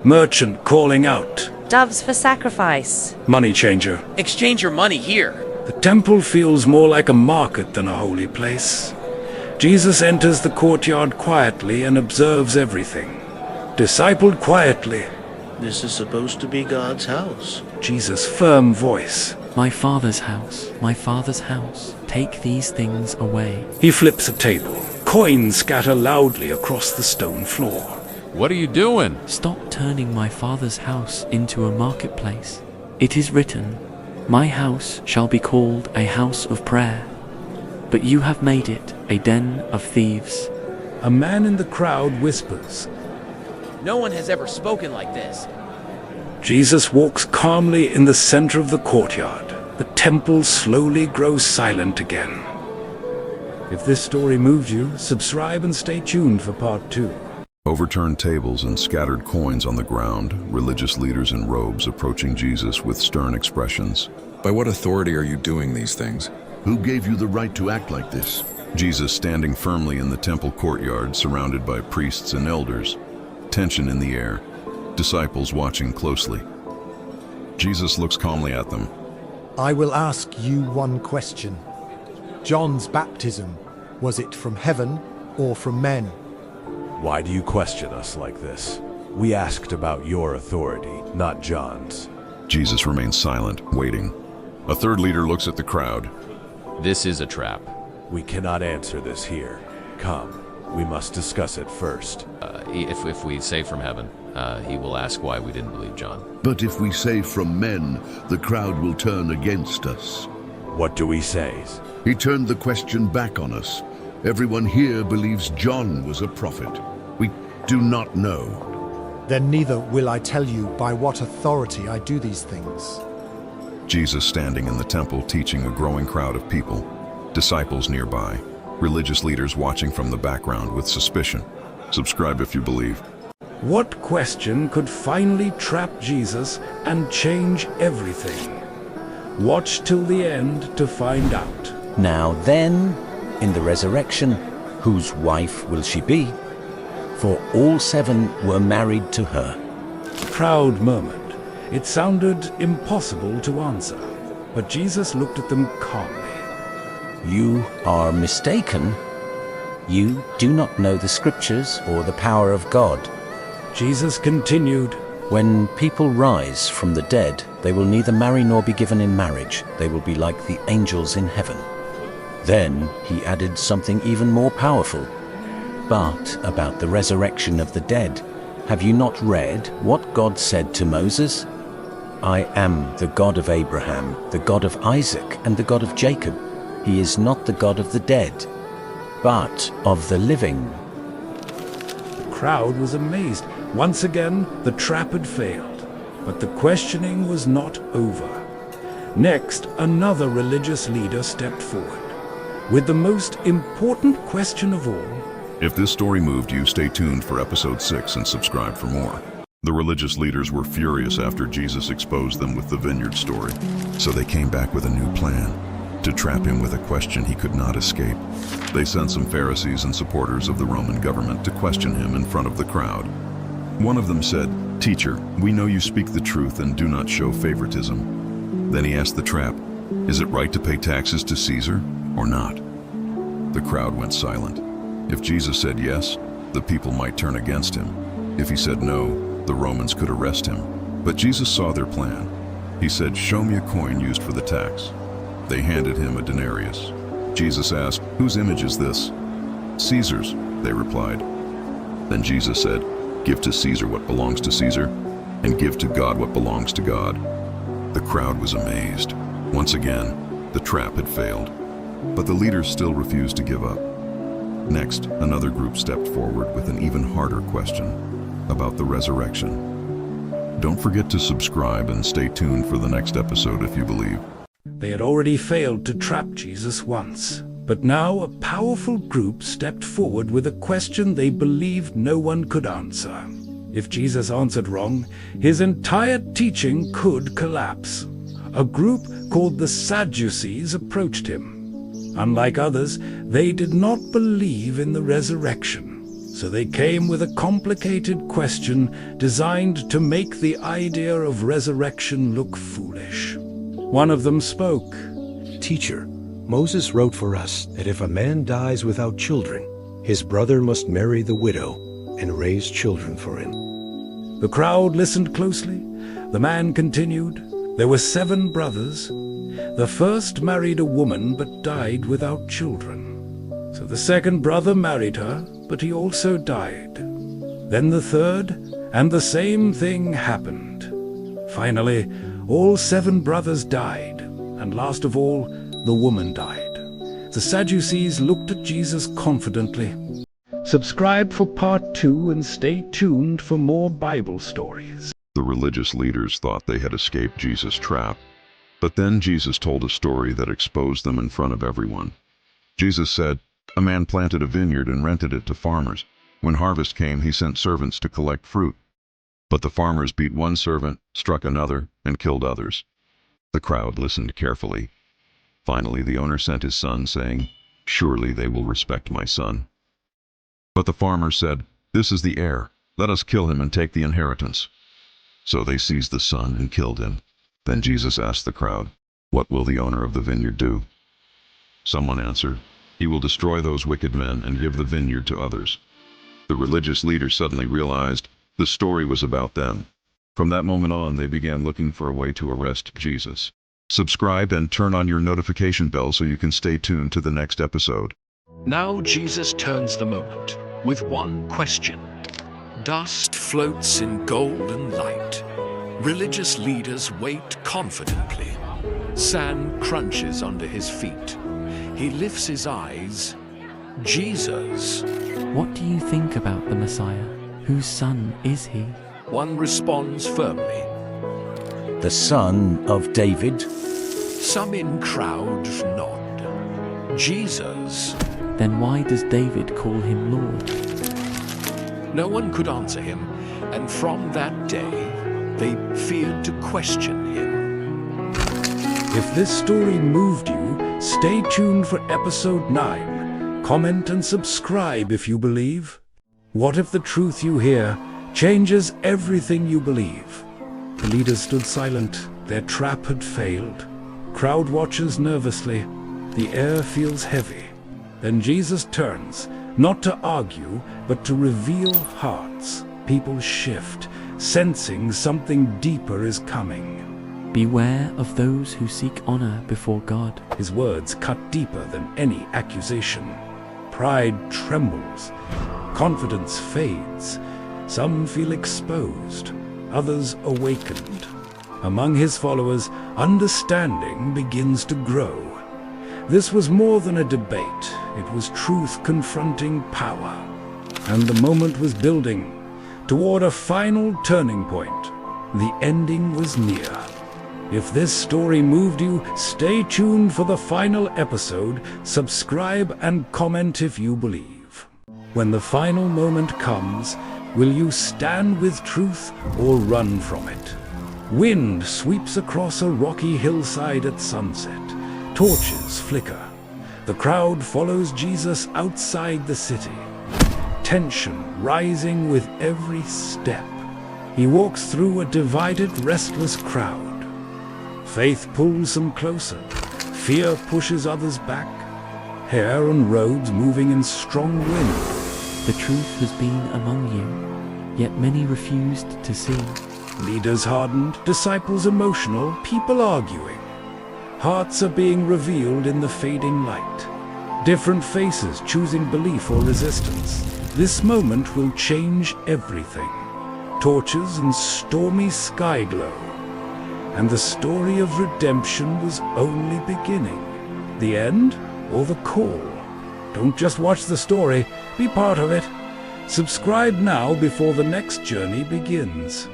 Merchant calling out. Doves for sacrifice. Money changer. Exchange your money here. The temple feels more like a market than a holy place. Jesus enters the courtyard quietly and observes everything. Discipled quietly. This is supposed to be God's house. Jesus' firm voice. My Father's house, my Father's house. Take these things away. He flips a table. Coins scatter loudly across the stone floor. What are you doing? Stop turning my Father's house into a marketplace. It is written, my house shall be called a house of prayer, but you have made it a den of thieves. A man in the crowd whispers. No one has ever spoken like this. Jesus walks calmly in the center of the courtyard. The temple slowly grows silent again. If this story moved you, subscribe and stay tuned for part 2. Overturned tables and scattered coins on the ground, religious leaders in robes approaching Jesus with stern expressions. By what authority are you doing these things? Who gave you the right to act like this? Jesus standing firmly in the temple courtyard, surrounded by priests and elders. Tension in the air, disciples watching closely. Jesus looks calmly at them. I will ask you one question. John's baptism, was it from heaven or from men? Why do you question us like this? We asked about your authority, not John's. Jesus remains silent, waiting. A third leader looks at the crowd. This is a trap. We cannot answer this here. Come, we must discuss it first. If we say from heaven, he will ask why we didn't believe John. But if we say from men, the crowd will turn against us. What do we say? He turned the question back on us. Everyone here believes John was a prophet. We do not know. Then neither will I tell you by what authority I do these things. Jesus standing in the temple teaching a growing crowd of people. Disciples nearby. Religious leaders watching from the background with suspicion. Subscribe if you believe. What question could finally trap Jesus and change everything? Watch till the end to find out. Now then, in the resurrection, whose wife will she be? For all 7 were married to her. The crowd murmured. It sounded impossible to answer, but Jesus looked at them calmly. You are mistaken. You do not know the scriptures or the power of God. Jesus continued. When people rise from the dead, they will neither marry nor be given in marriage. They will be like the angels in heaven. Then he added something even more powerful. But about the resurrection of the dead, have you not read what God said to Moses? I am the God of Abraham, the God of Isaac, and the God of Jacob. He is not the God of the dead, but of the living. The crowd was amazed. Once again, the trap had failed, but the questioning was not over. Next, another religious leader stepped forward with the most important question of all. If this story moved you, stay tuned for episode 6 and subscribe for more. The religious leaders were furious after Jesus exposed them with the vineyard story, so they came back with a new plan, to trap him with a question he could not escape. They sent some Pharisees and supporters of the Roman government to question him in front of the crowd. One of them said, "Teacher, we know you speak the truth and do not show favoritism." Then he asked the trap, "Is it right to pay taxes to Caesar or not?" The crowd went silent. If Jesus said yes, the people might turn against him. If he said no, the Romans could arrest him. But Jesus saw their plan. He said, "Show me a coin used for the tax." They handed him a denarius. Jesus asked, "Whose image is this?" "Caesar's," they replied. Then Jesus said, "Give to Caesar what belongs to Caesar, and give to God what belongs to God." The crowd was amazed. Once again, the trap had failed. But the leaders still refused to give up. Next, another group stepped forward with an even harder question about the resurrection. Don't forget to subscribe and stay tuned for the next episode if you believe. They had already failed to trap Jesus once, but now a powerful group stepped forward with a question they believed no one could answer. If Jesus answered wrong, his entire teaching could collapse. A group called the Sadducees approached him. Unlike others, they did not believe in the resurrection. So they came with a complicated question designed to make the idea of resurrection look foolish. One of them spoke. Teacher, Moses wrote for us that if a man dies without children, his brother must marry the widow and raise children for him. The crowd listened closely. The man continued, "There were 7 brothers. The first married a woman but died without children. So the second brother married her, but he also died. Then the third, and the same thing happened. Finally, all 7 brothers died, and last of all, the woman died." The Sadducees looked at Jesus confidently. Subscribe for part 2 and stay tuned for more Bible stories. The religious leaders thought they had escaped Jesus' trap, but then Jesus told a story that exposed them in front of everyone. Jesus said, "A man planted a vineyard and rented it to farmers. When harvest came, he sent servants to collect fruit. But the farmers beat one servant, struck another, and killed others." The crowd listened carefully. Finally, the owner sent his son, saying, "Surely they will respect my son." But the farmers said, "This is the heir. Let us kill him and take the inheritance." So they seized the son and killed him. Then Jesus asked the crowd, "What will the owner of the vineyard do?" Someone answered, "He will destroy those wicked men and give the vineyard to others." The religious leaders suddenly realized the story was about them. From that moment on, they began looking for a way to arrest Jesus. Subscribe and turn on your notification bell so you can stay tuned to the next episode. Now Jesus turns the moment with one question. Dust floats in golden light. Religious leaders wait confidently. Sand crunches under his feet. He lifts his eyes. Jesus. What do you think about the Messiah? Whose son is he? One responds firmly. The son of David. Some in crowd nod. Jesus. Then why does David call him Lord? No one could answer him, and from that day, they feared to question him. If this story moved you, stay tuned for episode 9. Comment and subscribe if you believe. What if the truth you hear changes everything you believe? The leaders stood silent. Their trap had failed. Crowd watches nervously. The air feels heavy. Then Jesus turns, not to argue, but to reveal hearts. People shift, sensing something deeper is coming. Beware of those who seek honor before God. His words cut deeper than any accusation. Pride trembles. Confidence fades. Some feel exposed. Others awakened. Among his followers, understanding begins to grow. This was more than a debate. It was truth confronting power. And the moment was building toward a final turning point. The ending was near. If this story moved you, stay tuned for the final episode. Subscribe and comment if you believe. When the final moment comes, will you stand with truth or run from it? Wind sweeps across a rocky hillside at sunset. Torches flicker. The crowd follows Jesus outside the city. Tension rising with every step. He walks through a divided, restless crowd. Faith pulls them closer. Fear pushes others back. Hair and roads moving in strong wind. The truth has been among you, yet many refused to see. Leaders hardened, disciples emotional, people arguing. Hearts are being revealed in the fading light. Different faces choosing belief or resistance. This moment will change everything. Torches and stormy sky glow. And the story of redemption was only beginning. The end or the call? Don't just watch the story, be part of it. Subscribe now before the next journey begins.